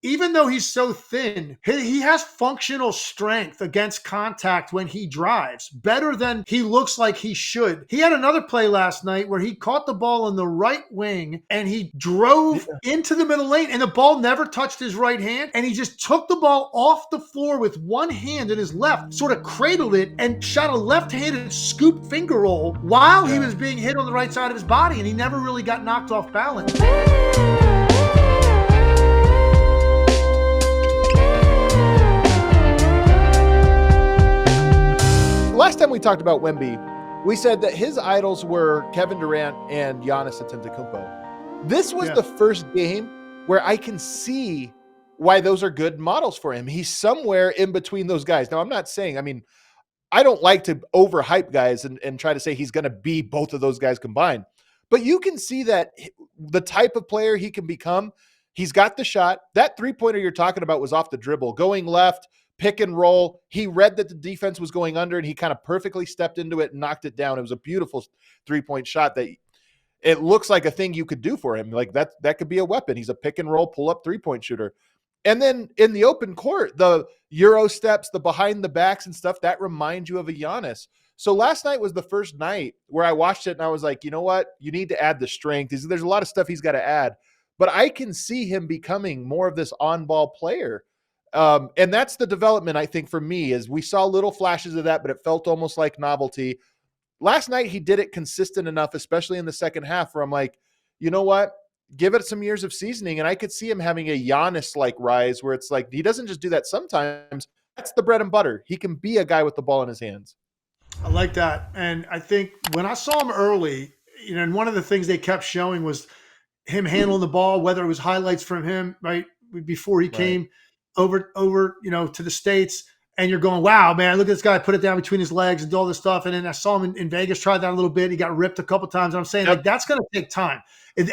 even though he's so thin, he has functional strength against contact when he drives, better than he looks like he should. He had another play last night where he caught the ball in the right wing and he drove into the middle lane and the ball never touched his right hand. And he just took the ball off the floor with one hand in his left, sort of cradled it and shot a left-handed scoop finger roll while he was being hit on the right side of his body. And he never really got knocked off balance. Last time we talked about Wemby, we said that his idols were Kevin Durant and Giannis Antetokounmpo. This was the first game where I can see why those are good models for him. He's somewhere in between those guys. Now, I'm not saying, I don't like to overhype guys and try to say he's going to be both of those guys combined. But you can see that the type of player he can become, he's got the shot. That three-pointer you're talking about was off the dribble, going left, pick and roll. He read that the defense was going under and he kind of perfectly stepped into it and knocked it down. It was a beautiful three-point shot that it looks like a thing you could do for him. Like that could be a weapon. He's a pick and roll, pull up three-point shooter. And then in the open court, the Euro steps, the behind the backs and stuff, that reminds you of a Giannis. So last night was the first night where I watched it and I was like, you know what? You need to add the strength. There's a lot of stuff he's got to add, but I can see him becoming more of this on-ball player. And that's the development, I think, for me, is we saw little flashes of that, but it felt almost like novelty. Last night, he did it consistent enough, especially in the second half, where I'm like, you know what? Give it some years of seasoning. And I could see him having a Giannis-like rise where it's like, he doesn't just do that sometimes. That's the bread and butter. He can be a guy with the ball in his hands. I like that. And I think when I saw him early, and one of the things they kept showing was him handling the ball, whether it was highlights from him, right, before he came over, to the States, and you're going, wow, man, look at this guy put it down between his legs and do all this stuff. And then I saw him in Vegas, tried that a little bit. He got ripped a couple of times. And I'm saying, like, that's going to take time.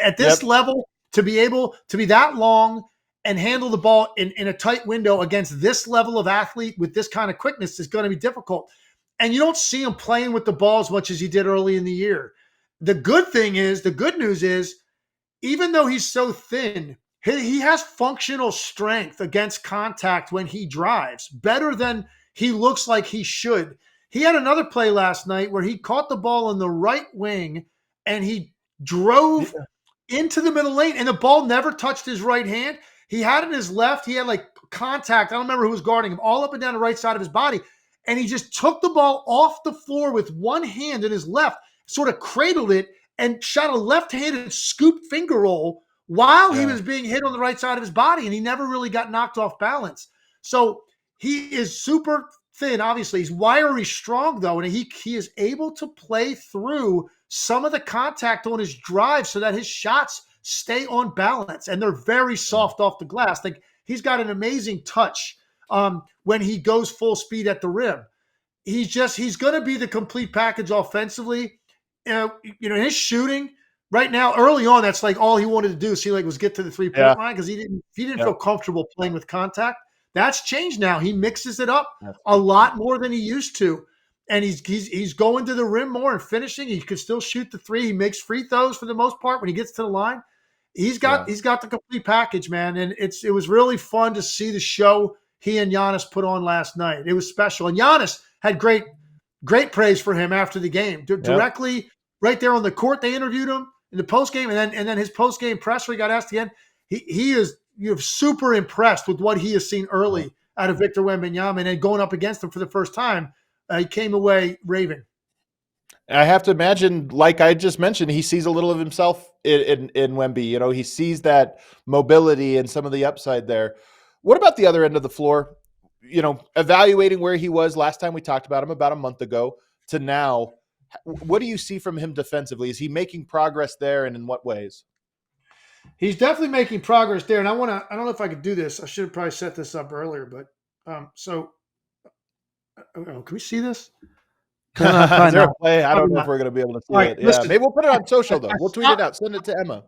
At this level, to be able to be that long and handle the ball in a tight window against this level of athlete with this kind of quickness is going to be difficult. And you don't see him playing with the ball as much as he did early in the year. The good news is, even though he's so thin, he has functional strength against contact when he drives, better than he looks like he should. He had another play last night where he caught the ball in the right wing and he drove into the middle lane and the ball never touched his right hand. He had it in his left. He had like contact. I don't remember who was guarding him, all up and down the right side of his body. And he just took the ball off the floor with one hand in his left, sort of cradled it and shot a left-handed scoop finger roll while he was being hit on the right side of his body, and he never really got knocked off balance. So he is super thin, obviously. He's wiry strong, though, and he is able to play through some of the contact on his drive so that his shots stay on balance, and they're very soft off the glass. Like, he's got an amazing touch when he goes full speed at the rim. He's going to be the complete package offensively. His shooting right now, early on, that's like all he wanted to do. Was get to the 3-point line because he didn't feel comfortable playing with contact. That's changed now. He mixes it up a lot more than he used to, and he's going to the rim more and finishing. He could still shoot the three. He makes free throws for the most part when he gets to the line. He's got the complete package, man, and it was really fun to see the show he and Giannis put on last night. It was special, and Giannis had great praise for him after the game, directly right there on the court. They interviewed him in the post game, and then his post game press where he got asked again. He is super impressed with what he has seen early out of Victor Wembanyama, and then going up against him for the first time, he came away raving. I have to imagine, like I just mentioned, he sees a little of himself in Wemby. He sees that mobility and some of the upside there. What about the other end of the floor? Evaluating where he was last time we talked about him about a month ago to now, what do you see from him defensively? Is he making progress there, and in what ways? He's definitely making progress there. And I don't know if I could do this. I should have probably set this up earlier, but can we see this? Is there a play? I don't know if we're going to be able to see it. Listen, maybe we'll put it on social though. We'll tweet it out. Send it to Emma.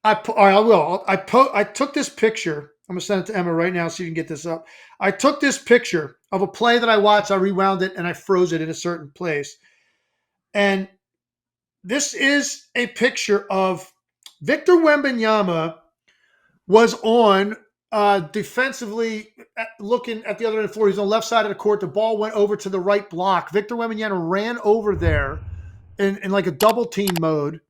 I will. I took this picture. I'm going to send it to Emma right now so you can get this up. I took this picture of a play that I watched. I rewound it and I froze it in a certain place. And this is a picture of Victor Wembanyama was on Defensively, looking at the other end of the floor, he's on the left side of the court. The ball went over to the right block. Victor Wembanyama ran over there in like a double team mode,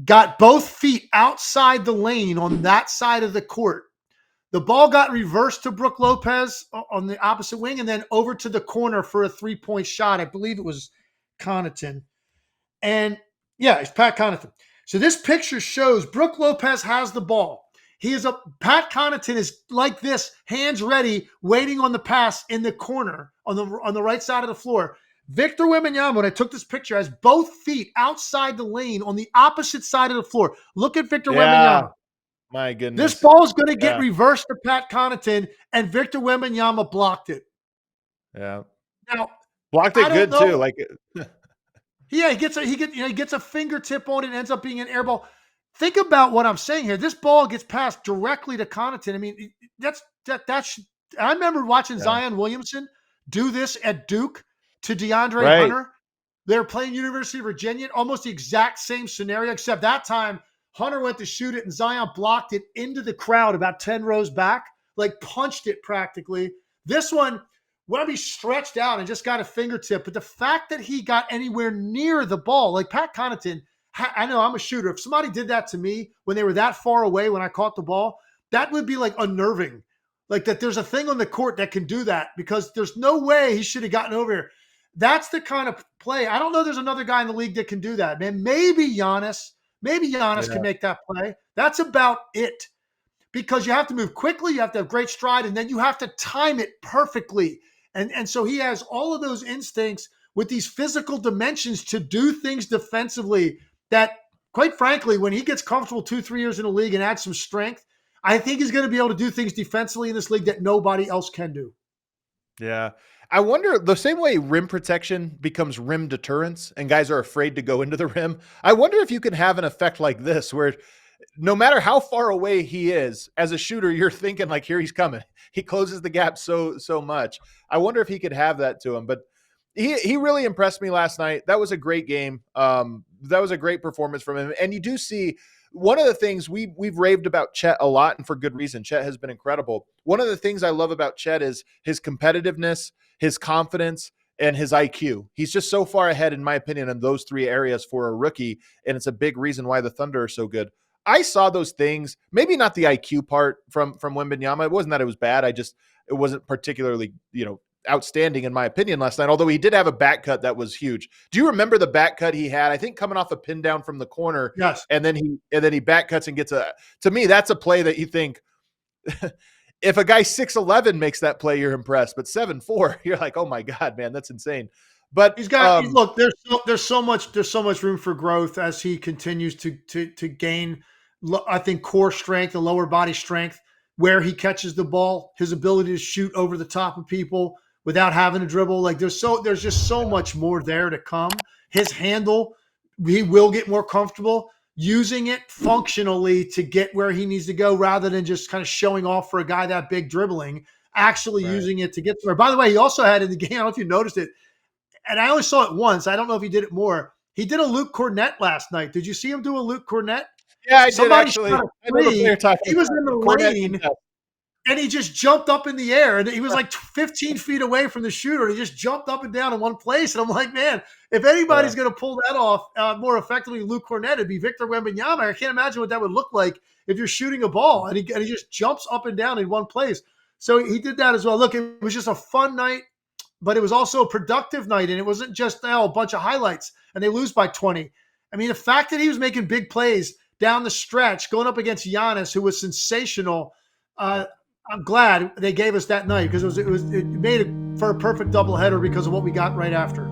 got both feet outside the lane on that side of the court. The ball got reversed to Brook Lopez on the opposite wing and then over to the corner for a 3-point shot. I believe it was Connaughton. And yeah, it's Pat Connaughton. So this picture shows Brook Lopez has the ball. Pat Connaughton is like this, hands ready, waiting on the pass in the corner on the right side of the floor. Victor Wembanyama, when I took this picture, has both feet outside the lane on the opposite side of the floor. Look at Victor Wembanyama. My goodness. This ball is going to get reversed to Pat Connaughton, and Victor Wembanyama blocked it. Yeah. Now, blocked it good too. Like, yeah, he gets a fingertip on it and ends up being an air ball. Think about what I'm saying here. This ball gets passed directly to Connaughton. I mean, I remember watching Zion Williamson do this at Duke to DeAndre Hunter. They were playing University of Virginia, almost the exact same scenario, except that time Hunter went to shoot it and Zion blocked it into the crowd about 10 rows back, like punched it practically. This one, Wemby stretched out and just got a fingertip. But the fact that he got anywhere near the ball, like Pat Connaughton, I know I'm a shooter. If somebody did that to me when they were that far away when I caught the ball, that would be like unnerving. Like that there's a thing on the court that can do that because there's no way he should have gotten over here. That's the kind of play. I don't know there's another guy in the league that can do that, man. Maybe Giannis can make that play. That's about it. Because you have to move quickly, you have to have great stride, and then you have to time it perfectly. And so he has all of those instincts with these physical dimensions to do things defensively that, quite frankly, when he gets comfortable 2-3 years in the league and adds some strength, I think he's going to be able to do things defensively in this league that nobody else can do. Yeah. I wonder, the same way rim protection becomes rim deterrence and guys are afraid to go into the rim, I wonder if you can have an effect like this where no matter how far away he is, as a shooter, you're thinking like, here he's coming. He closes the gap so much. I wonder if he could have that to him. But he really impressed me last night. That was a great game. That was a great performance from him. And you do see one of the things we've raved about Chet a lot, and for good reason. Chet has been incredible. One of the things I love about Chet is his competitiveness, his confidence, and his IQ. He's just so far ahead, in my opinion, in those three areas for a rookie. And it's a big reason why the Thunder are so good. I saw those things, maybe not the IQ part from Wembanyama. It wasn't that it was bad. It wasn't particularly, outstanding in my opinion last night, although he did have a back cut that was huge. Do you remember the back cut he had? I think coming off a pin down from the corner. Yes. And then he back cuts and gets to me, that's a play that you think if a guy 6'11" makes that play, you're impressed, but 7'4", you're like, oh my God, man, that's insane. But he's got look. There's so much room for growth as he continues to gain. I think core strength and lower body strength where he catches the ball, his ability to shoot over the top of people without having to dribble. Like there's just so much more there to come. His handle, he will get more comfortable using it functionally to get where he needs to go rather than just kind of showing off for a guy that big dribbling, actually using it to get there. By the way, he also had in the game, I don't know if you noticed it, and I only saw it once. I don't know if he did it more. He did a Luke Cornett last night. Did you see him do a Luke Cornett? Yeah, I did actually. He was in the lane, and he just jumped up in the air. And he was like 15 feet away from the shooter. He just jumped up and down in one place. And I'm like, man, if anybody's going to pull that off more effectively than Luke Cornett, it'd be Victor Wembanyama. I can't imagine what that would look like if you're shooting a ball. And he just jumps up and down in one place. So he did that as well. Look, it was just a fun night, but it was also a productive night. And it wasn't just a bunch of highlights and they lose by 20. I mean, the fact that he was making big plays down the stretch, going up against Giannis, who was sensational. I'm glad they gave us that night because it made it for a perfect doubleheader because of what we got right after.